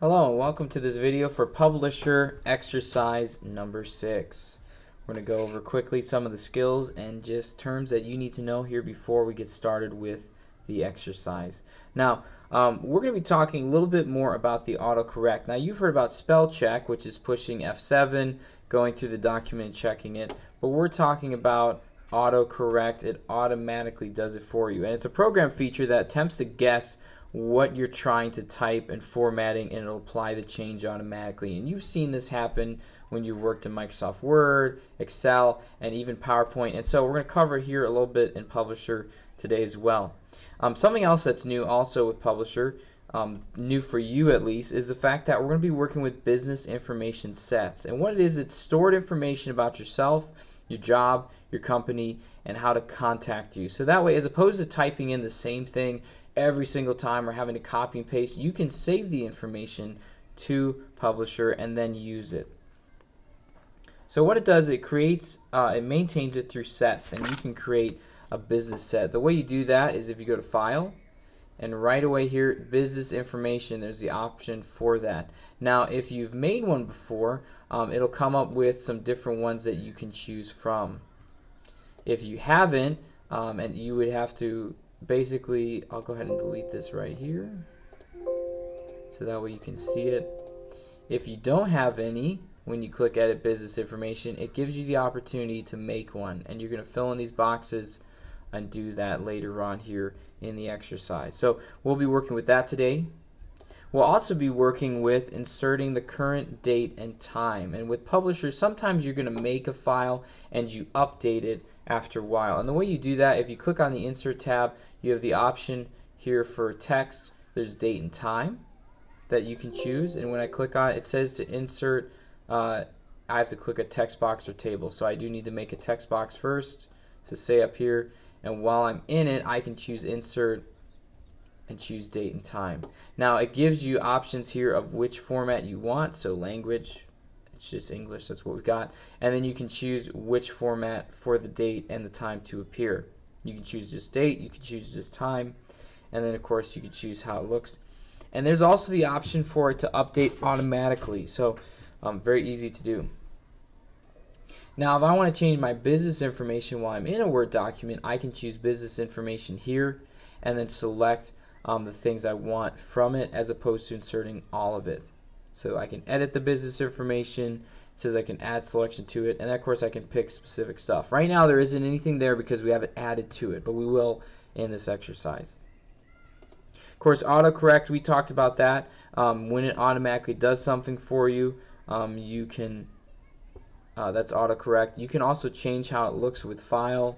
Hello and welcome to this video for publisher exercise number 6. We're going to go over quickly some of the skills and just terms that you need to know here before we get started with the exercise. Now, we're going to be talking a little bit more about the autocorrect. Now, you've heard about spell check, which is pushing F7, going through the document, checking it, but we're talking about autocorrect. It automatically does it for you, and it's a program feature that attempts to guess what you're trying to type and formatting, and it'll apply the change automatically. And you've seen this happen when you've worked in Microsoft Word, Excel, and even PowerPoint. And so we're going to cover it here a little bit in Publisher today as well. Something else that's new also with Publisher, new for you at least, is the fact that we're going to be working with business information sets. And what it is, it's stored information about yourself, your job, your company, and how to contact you. So that way, as opposed to typing in the same thing every single time or having to copy and paste, you can save the information to Publisher and then use it. So what it does, it creates, it maintains it through sets, and you can create a business set. The way you do that is if you go to File, and right away here, Business Information, there's the option for that. Now, if you've made one before, it'll come up with some different ones that you can choose from. If you haven't, and you would have to basically, I'll go ahead and delete this right here so that way you can see it. If you don't have any, when you click Edit Business Information, it gives you the opportunity to make one, and you're going to fill in these boxes and do that later on here in the exercise. So we'll be working with that today. We'll also be working with inserting the current date and time. And with Publisher, sometimes you're going to make a file and you update it after a while. And the way you do that, if you click on the Insert tab, you have the option here for text. There's date and time that you can choose. And when I click on it, it says to insert, I have to click a text box or table. So I do need to make a text box first. So say up here, and while I'm in it, I can choose Insert and choose date and time. Now it gives you options here of which format you want. So language, it's just English, that's what we've got. And then you can choose which format for the date and the time to appear. You can choose just date, you can choose just time, and then of course you can choose how it looks. And there's also the option for it to update automatically, so very easy to do. Now if I want to change my business information while I'm in a Word document, I can choose business information here and then select the things I want from it as opposed to inserting all of it. So I can edit the business information. It says I can add selection to it, and of course I can pick specific stuff. Right now there isn't anything there because we haven't added to it, but we will in this exercise. Of course, autocorrect, we talked about that. When it automatically does something for you, you can, that's autocorrect. You can also change how it looks with File,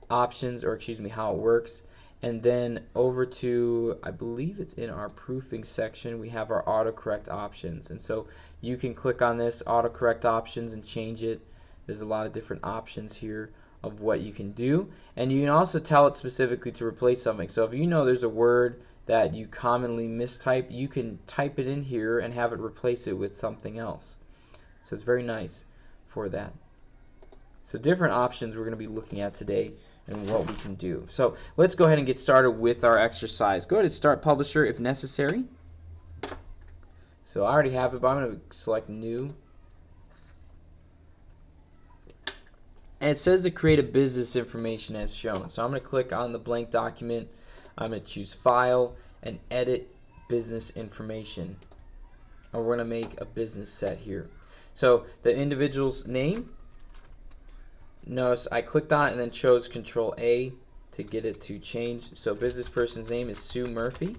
Options, or excuse me, how it works. And then over to, I believe it's in our proofing section, we have our autocorrect options. And so you can click on this autocorrect options and change it. There's a lot of different options here of what you can do. And you can also tell it specifically to replace something. So if you know there's a word that you commonly mistype, you can type it in here and have it replace it with something else. So it's very nice for that. So different options we're going to be looking at today and what we can do. So let's go ahead and get started with our exercise. Go ahead and start Publisher if necessary. So I already have it, but I'm going to select New. And it says to create a business information as shown. So I'm going to click on the blank document. I'm going to choose File and Edit Business Information. And we're going to make a business set here. So the individual's name. Notice I clicked on it and then chose Control A to get it to change. So business person's name is Sue Murphy.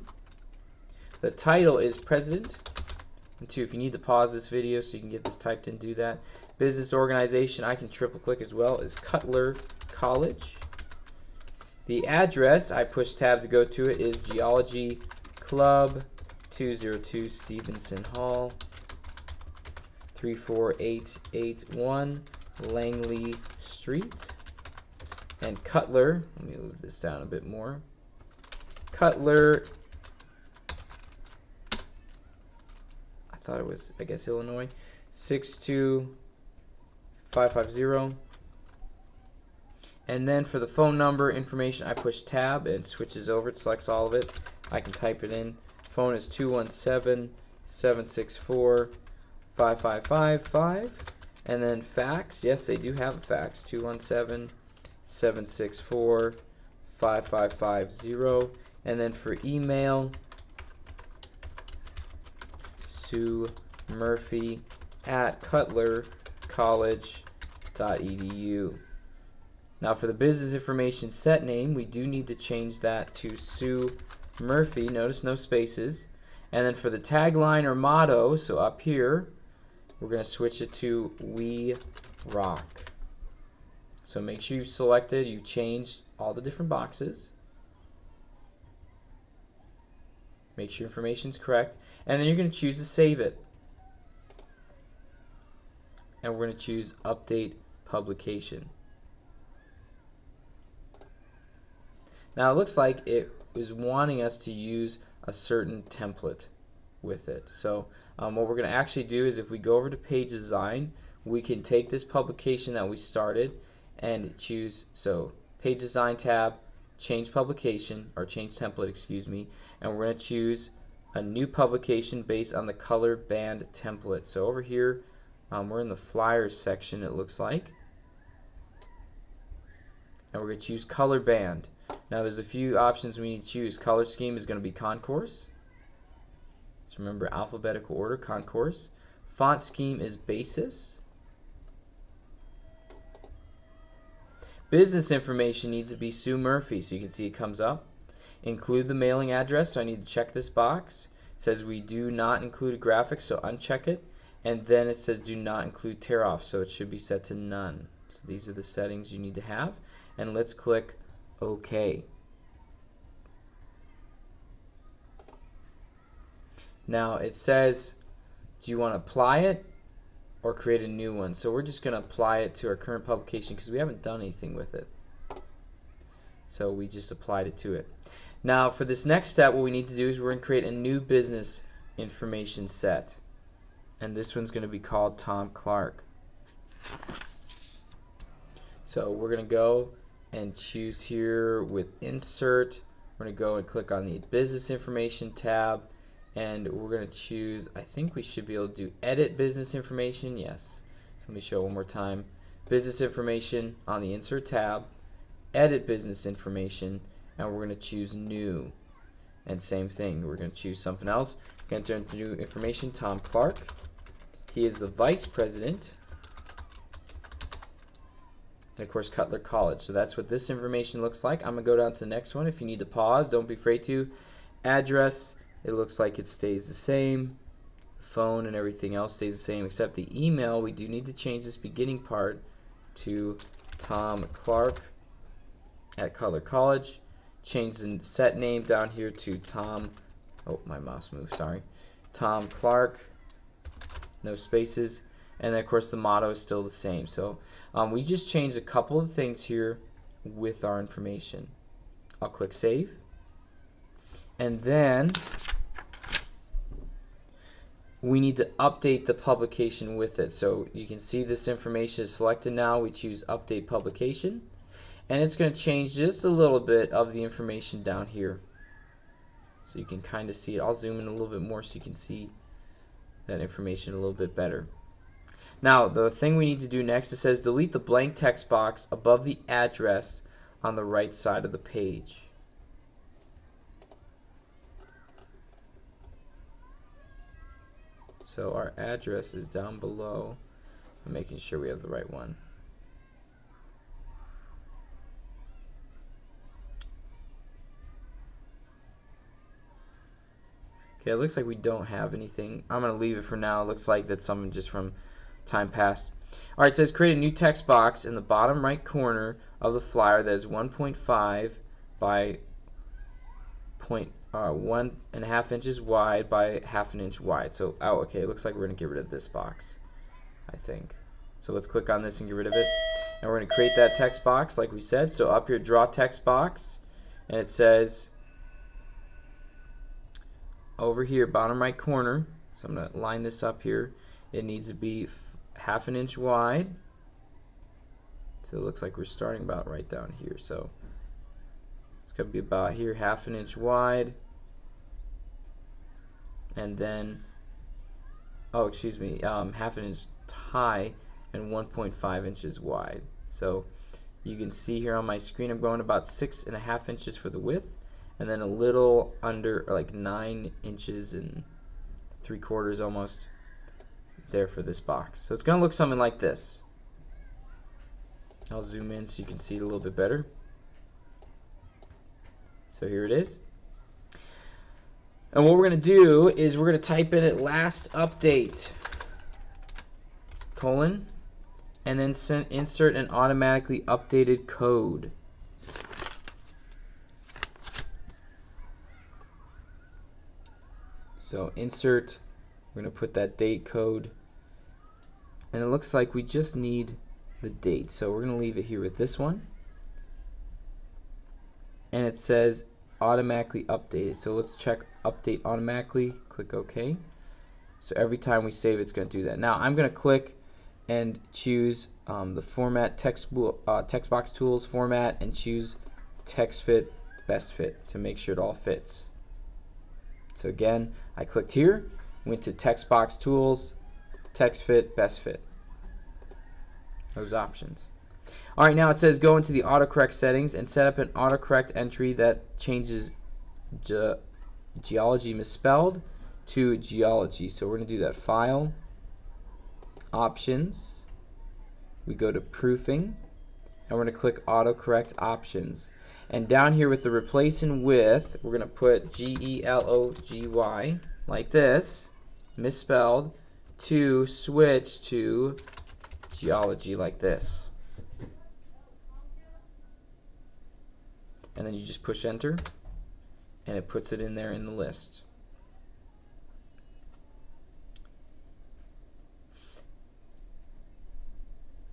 The title is President. And two, if you need to pause this video so you can get this typed in, do that. Business organization, I can triple click as well, is Cutler College. The address, I push tab to go to it, is Geology Club 202 Stevenson Hall 34881 Langley Street. And Cutler, let me move this down a bit more. Cutler, I thought it was, I guess, Illinois, 62550. And then for the phone number information, I push tab and it switches over. It selects all of it. I can type it in. Phone is 217 764-5555. And then fax, yes, they do have a fax, 217-764-5550. And then for email, suemurphy@cutlercollege.edu. Now for the business information set name, we do need to change that to Sue Murphy. Notice no spaces. And then for the tagline or motto, so up here, we're going to switch it to We Rock. So make sure you've selected, you've changed all the different boxes. Make sure information's correct. And then you're going to choose to save it. And we're going to choose Update Publication. Now it looks like it is wanting us to use a certain template with it. So what we're going to actually do is if we go over to page design, we can take this publication that we started and choose, so page design tab, change publication, or change template, excuse me, and we're going to choose a new publication based on the color band template. So over here, we're in the flyers section, it looks like, and we're going to choose color band. Now there's a few options we need to choose. Color scheme is going to be concourse. So remember, alphabetical order, concourse. Font scheme is basis. Business information needs to be Sue Murphy, so you can see it comes up. Include the mailing address, so I need to check this box. It says we do not include a graphic, so uncheck it. And then it says do not include tear off, so it should be set to none. So these are the settings you need to have. And let's click OK. Now it says, do you want to apply it or create a new one? So we're just going to apply it to our current publication because we haven't done anything with it. So we just applied it to it. Now for this next step, what we need to do is we're going to create a new business information set. And this one's going to be called Tom Clark. So we're going to go and choose here with insert. We're going to go and click on the business information tab, and we're going to choose, I think we should be able to do edit business information. Yes. So let me show it one more time. Business information on the insert tab, edit business information, and we're going to choose new. And same thing, we're going to choose something else. We're going to enter new information, Tom Clark. He is the vice president, and of course Cutler College. So that's what this information looks like. I'm going to go down to the next one. If you need to pause, don't be afraid to. Address, it looks like it stays the same. Phone and everything else stays the same except the email. We do need to change this beginning part to Tom Clark at Cutler College. Change the set name down here to Tom, oh my mouse moved, sorry. Tom Clark, no spaces. And then of course the motto is still the same. So we just changed a couple of things here with our information. I'll click save. And then we need to update the publication with it. So you can see this information is selected now. We choose update publication. And it's going to change just a little bit of the information down here. So you can kind of see it. I'll zoom in a little bit more so you can see that information a little bit better. Now the thing we need to do next, it says delete the blank text box above the address on the right side of the page. So our address is down below. I'm making sure we have the right one. Okay, it looks like we don't have anything. I'm going to leave it for now. It looks like that's something just from time past. Alright, it says create a new text box in the bottom right corner of the flyer that is 1.5 by 1.5 inches wide by half an inch wide. So, oh, okay, it looks like we're going to get rid of this box, I think. So let's click on this and get rid of it. And we're going to create that text box like we said. So up here, draw text box, and it says over here, bottom right corner, so I'm going to line this up here. It needs to be half an inch wide. So it looks like we're starting about right down here. So it's going to be about here, half an inch wide. And then oh, excuse me, half an inch high and 1.5 inches wide. So you can see here on my screen I'm going about 6.5 inches for the width, and then a little under, like 9 inches and 3/4 almost there for this box. So it's going to look something like this. I'll zoom in so you can see it a little bit better. So here it is. And what we're going to do is we're going to type in it last update, colon, and then insert an automatically updated code. So insert, we're going to put that date code, and it looks like we just need the date. So we're going to leave it here with this one. And it says automatically updated. So let's check update automatically, click OK. So every time we save it's going to do that. Now I'm going to click and choose the format text box tools format and choose text fit best fit to make sure it all fits. So again, I clicked here, went to text box tools, text fit best fit, those options. Alright, now it says go into the autocorrect settings and set up an autocorrect entry that changes geology misspelled to geology. So we're going to do that. File, options, we go to proofing, and we're going to click autocorrect options. And down here with the replacing with, we're going to put G-E-L-O-G-Y like this, misspelled, to switch to geology like this. And then you just push enter and it puts it in there in the list.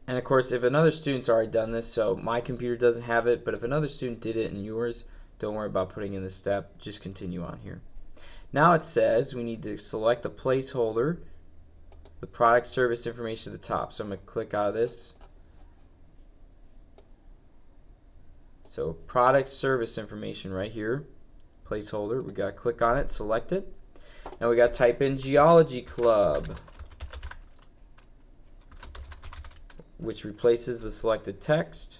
And of course, if another student's already done this, so my computer doesn't have it, but if another student did it in yours, don't worry about putting in this step, just continue on here. Now it says we need to select the placeholder, the product service information at the top. So I'm going to click out of this. So product service information right here, placeholder, we got to click on it, select it. Now we got to type in Geology Club, which replaces the selected text.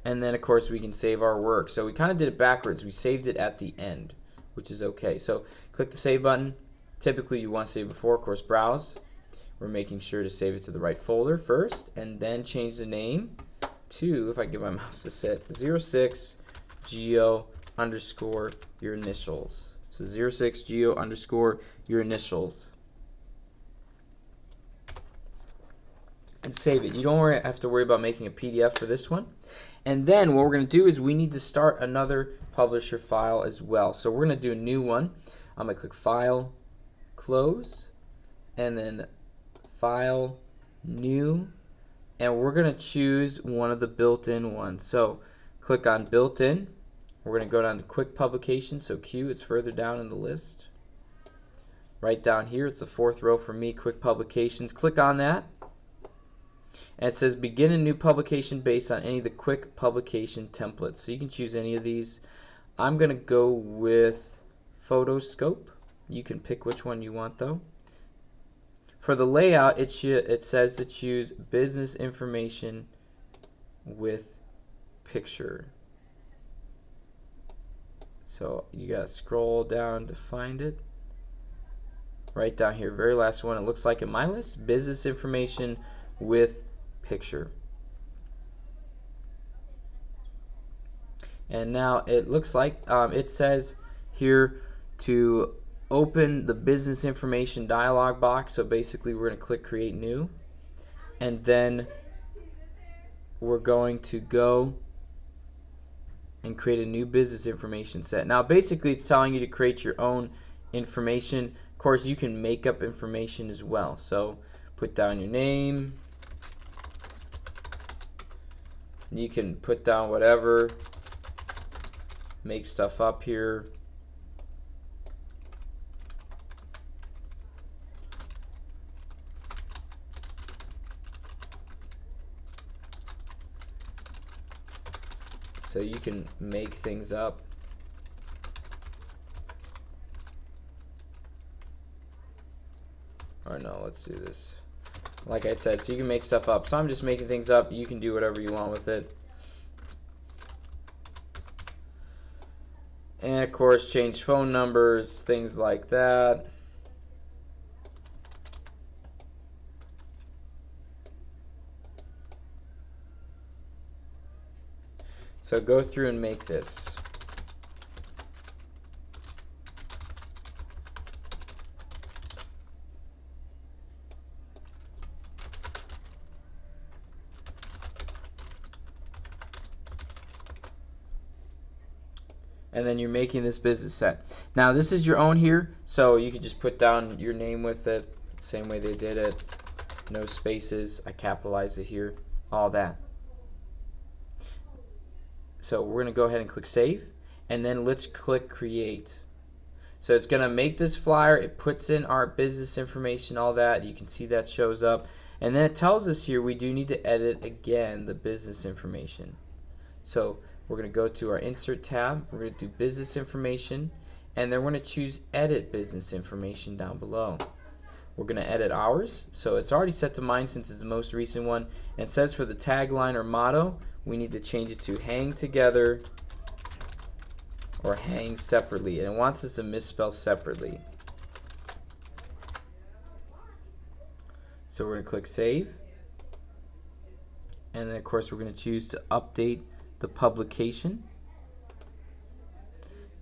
And then of course we can save our work. So we kind of did it backwards. We saved it at the end, which is okay. So click the save button. Typically you want to save before, of course, browse. We're making sure to save it to the right folder first, and then change the name to, if I give my mouse a set, 06 geo underscore your initials. So 06 geo underscore your initials. And save it. You don't have to worry about making a PDF for this one. And then what we're going to do is we need to start another publisher file as well. So we're going to do a new one. I'm going to click File, Close, and then File, New, and we're going to choose one of the built-in ones. So click on Built-in. We're going to go down to Quick Publication, so Q, it's further down in the list. Right down here, it's the 4th row for me, Quick Publications. Click on that. And it says begin a new publication based on any of the quick publication templates. So you can choose any of these. I'm going to go with Photoscope. You can pick which one you want though. For the layout, it says to choose business information with picture. So you got to scroll down to find it. Right down here, very last one, it looks like in my list, business information with picture. And now it looks like it says here to open the business information dialog box. So basically we're going to click create new, and then we're going to go and create a new business information set. Now basically it's telling you to create your own information. Of course you can make up information as well. So put down your name. You can put down whatever, make stuff up here. So you can make things up. Or no, let's do this. Like I said, so you can make stuff up. So I'm just making things up. You can do whatever you want with it. And of course, change phone numbers, things like that. So go through and make this. And then you're making this business set. Now this is your own here, so you can just put down your name with it, same way they did it. No spaces, I capitalized it here, all that. So we're gonna go ahead and click save, and then let's click create. So it's gonna make this flyer, it puts in our business information, all that, you can see that shows up. And then it tells us here we do need to edit again the business information. So we're going to go to our Insert tab, we're going to do Business Information, and then we're going to choose Edit Business Information down below. We're going to edit ours, so it's already set to mine since it's the most recent one, and it says for the tagline or motto, we need to change it to Hang Together or Hang Separately, and it wants us to misspell separately. So we're going to click Save, and then of course we're going to choose to update the publication.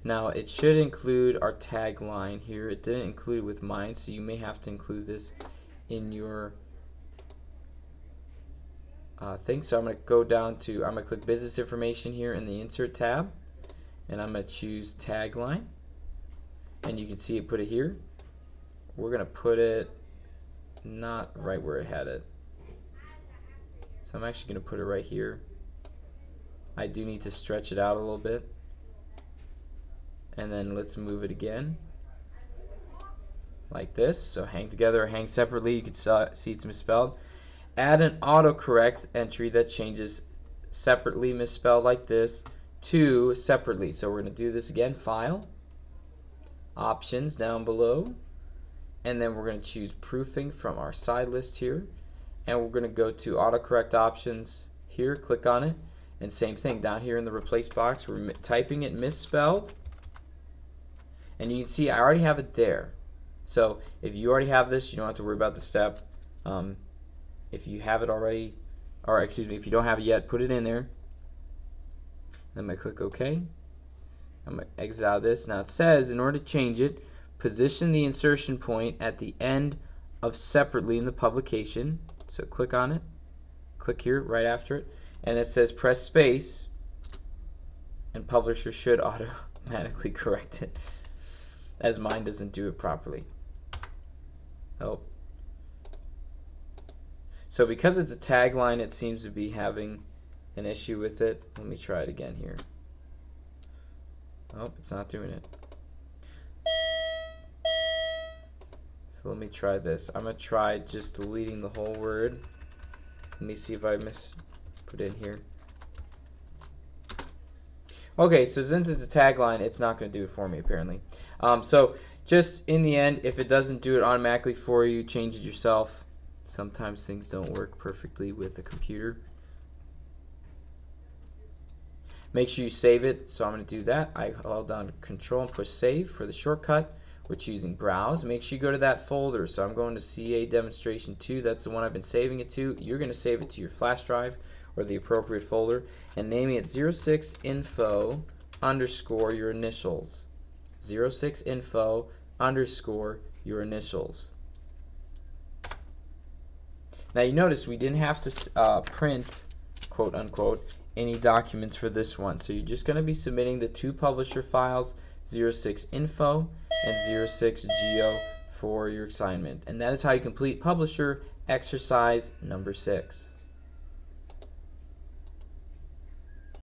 Now it should include our tagline here. It didn't include with mine, so you may have to include this in your thing. So I'm going to go down to, I'm going to click business information here in the Insert tab, and I'm going to choose tagline, and you can see it put it here. We're going to put it not right where it had it, so I'm actually going to put it right here. I do need to stretch it out a little bit, and then let's move it again like this. So hang together or hang separately, you can see it's misspelled. Add an autocorrect entry that changes separately misspelled like this to separately. So we're going to do this again, File, Options down below, and then we're going to choose Proofing from our side list here, and we're going to go to Autocorrect Options here, click on it. And same thing down here in the replace box, we're typing it misspelled, and you can see I already have it there. So if you already have this, you don't have to worry about the step. If you have it already, or excuse me, if you don't have it yet, put it in there. I'm going to click OK. I'm going to exit out of this. Now it says in order to change it, position the insertion point at the end of separately in the publication. So click on it, click here right after it. And it says press space, and publisher should automatically correct it, as mine doesn't do it properly. Oh. So because it's a tagline, it seems to be having an issue with it. Let me try it again here. Oh, it's not doing it. So let me try this. I'm going to try just deleting the whole word. Let me see if I put in here. Okay, so since it's a tagline, it's not going to do it for me apparently. So just in the end, if it doesn't do it automatically for you, change it yourself. Sometimes things don't work perfectly with a computer. Make sure you save it, so I'm going to do that. I hold down Control and push Save for the shortcut. We're choosing Browse. Make sure you go to that folder. So I'm going to CA Demonstration 2. That's the one I've been saving it to. You're going to save it to your flash drive or the appropriate folder, and naming it 06info underscore your initials. 06info underscore your initials. Now you notice we didn't have to print, quote unquote, any documents for this one. So you're just going to be submitting the two publisher files, 06info and 06geo, for your assignment. And that is how you complete publisher exercise number 6.